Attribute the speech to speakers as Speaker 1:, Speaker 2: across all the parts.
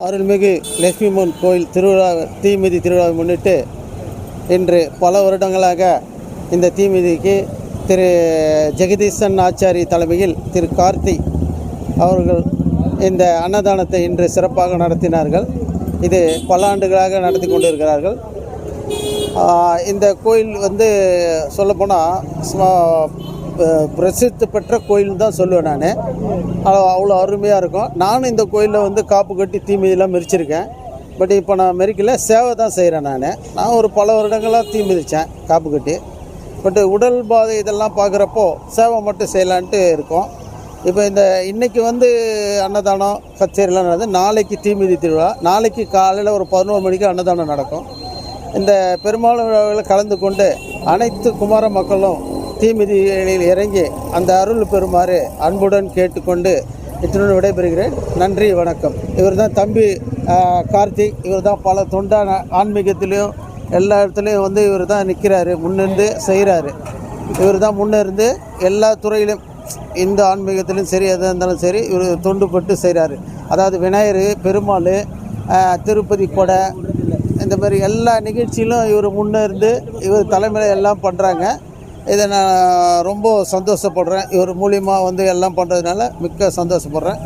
Speaker 1: அருள்மிகு லட்சுமியம்மன் கோயில் திருவிழா தீமிதி திருவிழாவை முன்னிட்டு இன்று பல வருடங்களாக இந்த தீமிதிக்கு திரு ஜெகதீசன் ஆச்சாரி தலைமையில் திரு கார்த்தி அவர்கள் இந்த அன்னதானத்தை இன்று சிறப்பாக நடத்தினார்கள். இது பல ஆண்டுகளாக நடத்தி கொண்டிருக்கிறார்கள். இந்த கோயில் சொல்லப்போனால் பிரசித்தி பெற்ற கோயில் தான் சொல்லுவேன். நான் அவ்வளோ அருமையாக இருக்கும். நானும் இந்த கோயிலில் காப்பு கட்டி தீமிதிலாம் மெரிச்சிருக்கேன். பட் இப்போ நான் மெரிக்கல, சேவை தான் செய்கிறேன். நான் ஒரு பல வருடங்களாக தீ மிதித்தேன் காப்பு கட்டி. பட் உடல் பாதை இதெல்லாம் பார்க்குறப்போ சேவை மட்டும் செய்யலான்ட்டு இருக்கோம். இப்போ இன்றைக்கி அன்னதானம் கச்சேரிலாம் நடந்து நாளைக்கு தீமிதி திருவிழா. நாளைக்கு காலையில் ஒரு 11 மணிக்கு அன்னதானம் நடக்கும். இந்த பெருமாள் விழாவில் கலந்து கொண்டு அனைத்து குமார மக்களும் தீமிதிகளில் இறங்கி அந்த அருள் பெறுமாறு அன்புடன் கேட்டுக்கொண்டு இத்துடன் விடைபெறுகிறேன். நன்றி, வணக்கம். இவர் தான் தம்பி கார்த்திக். இவர் தான் பல தொண்டான ஆன்மீகத்திலையும் எல்லா இடத்துலையும் இவர் தான் நிற்கிறாரு, முன்னிருந்து செய்கிறாரு. இவர் தான் முன்னிருந்து எல்லா துறையிலும் இந்த ஆன்மீகத்திலும் சரி எதாக இருந்தாலும் சரி இவர் தொண்டுபட்டு செய்கிறாரு. அதாவது விநாயகர், பெருமாள், திருப்பதி கொடை, இந்த மாதிரி எல்லா நிகழ்ச்சியிலும் இவர் முன்னிருந்து இவர் தலைமையில் எல்லாம் பண்ணுறாங்க. இதை நான் ரொம்ப சந்தோஷப்படுறேன். இவர் மூலியமாக எல்லாம் பண்ணுறதுனால மிக்க சந்தோஷப்படுறேன்.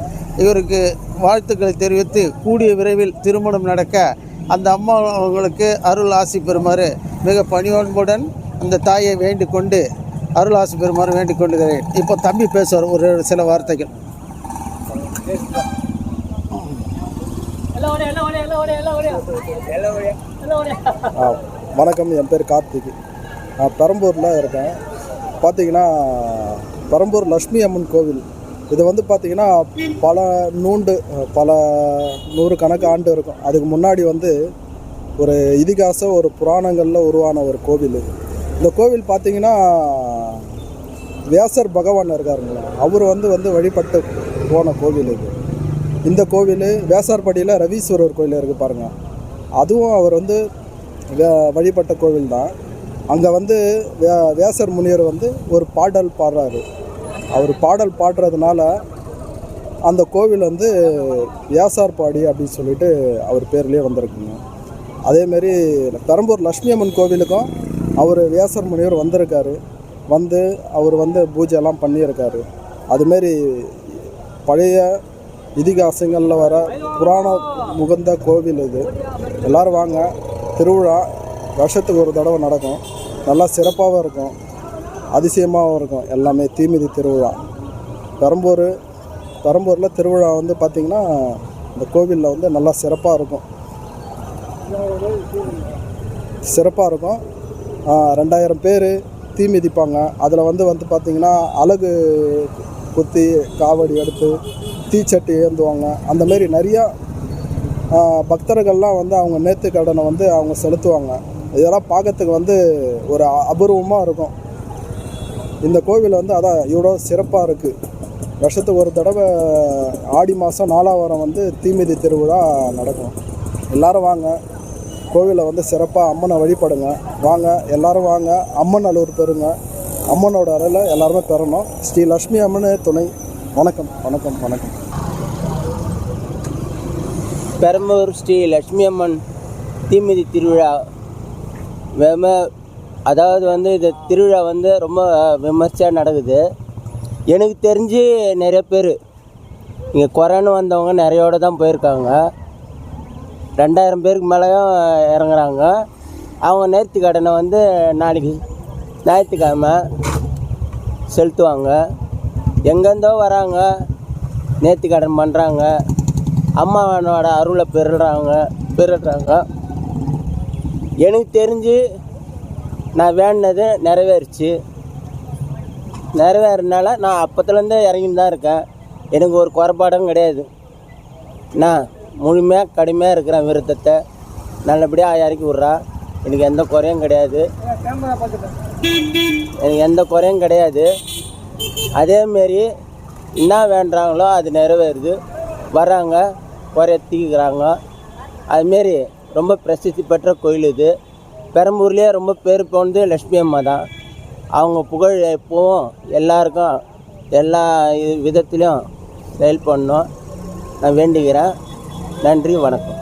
Speaker 1: இவருக்கு வாழ்த்துக்களை தெரிவித்து கூடிய விரைவில் திருமணம் நடக்க அந்த அம்மா அவங்களுக்கு அருள் ஆசி பெறுமாறு மிக பணிவன்புடன் அந்த தாயை வேண்டிக் கொண்டு அருள் ஆசி பெறுமாறு வேண்டிக் கொண்டுகிறேன். இப்போ தம்பி பேசுவார் ஒரு சில வார்த்தைகள்.
Speaker 2: வணக்கம், என் பேர் கார்த்திக். நான் பெரம்பூரில் இருக்கேன். பார்த்திங்கன்னா பெரம்பூர் லட்சுமி அம்மன் கோவில் இது பார்த்திங்கன்னா பல நூறுக்கணக்கு ஆண்டு இருக்கும். அதுக்கு முன்னாடி ஒரு இதிகாசம், ஒரு புராணங்களில் உருவான ஒரு கோவில். இந்த கோவில் பார்த்திங்கன்னா வியாசர் பகவான் இருக்காருங்களா, அவர் வழிபட்டு போன கோவில் இது. இந்த கோவில் வேசார்படியில் ரவீஸ்வரர் கோயில் இருக்குது பாருங்கள். அதுவும் அவர் வழிபட்ட கோவில் தான். அங்கே வியாசர் முனிவர் ஒரு பாடல் பாடுறாரு. அவர் பாடல் பாடுறதுனால அந்த கோவில் வியாசார்பாடி அப்படின்னு சொல்லிட்டு அவர் பேர்லேயே வந்திருக்குங்க. அதேமாரி பெரம்பூர் லட்சுமி அம்மன் கோவிலுக்கும் அவர் வியாசர் முனிவர் வந்திருக்காரு. அவர் பூஜையெல்லாம் பண்ணியிருக்காரு. அதுமாரி பழைய இதிகாசங்களில் வர புராண முகந்த கோவில் இது. எல்லோரும் வாங்க. திருவிழா வருஷத்துக்கு ஒரு தடவை நடக்கும். நல்லா சிறப்பாகவும் இருக்கும், அதிசயமாகவும் இருக்கும். எல்லாமே தீமிதி திருவிழா. பெரம்பூரில் திருவிழா பார்த்திங்கன்னா இந்த கோவிலில் நல்லா சிறப்பாக இருக்கும். 2000 பேர் தீ மிதிப்பாங்க. அதில் பார்த்திங்கன்னா அலகு குத்தி காவடி எடுத்து தீச்சட்டி ஏந்துவாங்க. அந்தமாரி நிறையா பக்தர்கள்லாம் அவங்க நேர்த்திக்கடனை அவங்க செலுத்துவாங்க. இதெல்லாம் பார்க்கறதுக்கு ஒரு அபூர்வமாக இருக்கும். இந்த கோவில் அதான் இவ்வளோ சிறப்பாக இருக்குது. வருஷத்துக்கு ஒரு தடவை ஆடி மாதம் 4ஆம் வாரம் தீமிதி திருவிழா நடக்கும். எல்லோரும் வாங்க, கோவிலை சிறப்பாக அம்மனை வழிபடுங்க. வாங்க, எல்லோரும் வாங்க, அம்மன் அலூர் பெறுங்க. அம்மனோட அருளை எல்லாருமே பெறணும். ஸ்ரீ லட்சுமி அம்மன் துணை. வணக்கம், வணக்கம், வணக்கம்.
Speaker 3: பெரம்பூர் ஸ்ரீ லட்சுமி அம்மன் தீமிதி திருவிழா அதாவது இந்த திருவிழா ரொம்ப விமர்சையாக நடக்குது. எனக்கு தெரிஞ்சு நிறைய பேர் இங்கே கொரோனா வந்தவங்க நிறையோட தான் போயிருக்காங்க. 2000 பேருக்கு மேலேயும் இறங்குறாங்க. அவங்க நேர்த்திக்கடனை நாளைக்கு ஞாயிற்றுக்கிழமை செலுத்துவாங்க. எங்கேருந்தோ வராங்க, நேர்த்திக்கடன் பண்ணுறாங்க, அம்மாவனோட அருளை பெறுறாங்க. எனக்கு தெரிஞ்சு நான் வேண்டினது நிறைவேறினால நான் அப்போத்துலேருந்தே இறங்கின்னு தான் இருக்கேன். எனக்கு ஒரு குறைபாடும் கிடையாது. நான் முழுமையாக கடுமையாக இருக்கிறேன். விருத்தத்தை நல்லபடியாக இறக்கி விட்றா. எனக்கு எந்த குறையும் கிடையாது. அதேமாரி என்ன வேண்டுறாங்களோ அது நிறைவேறுது. வராங்க, குறைய தீக்கிறாங்க. அதுமாரி ரொம்ப பிரசித்தி பெற்ற கோயில் இது. பெரம்பூர்லேயே ரொம்ப பேர் போனது லட்சுமி அம்மா தான். அவங்க புகழ் எப்பவும் எல்லாருக்கும் எல்லா விதத்துலேயும் செயல் பண்ணணும் நான் வேண்டிக்கிறேன். நன்றி, வணக்கம்.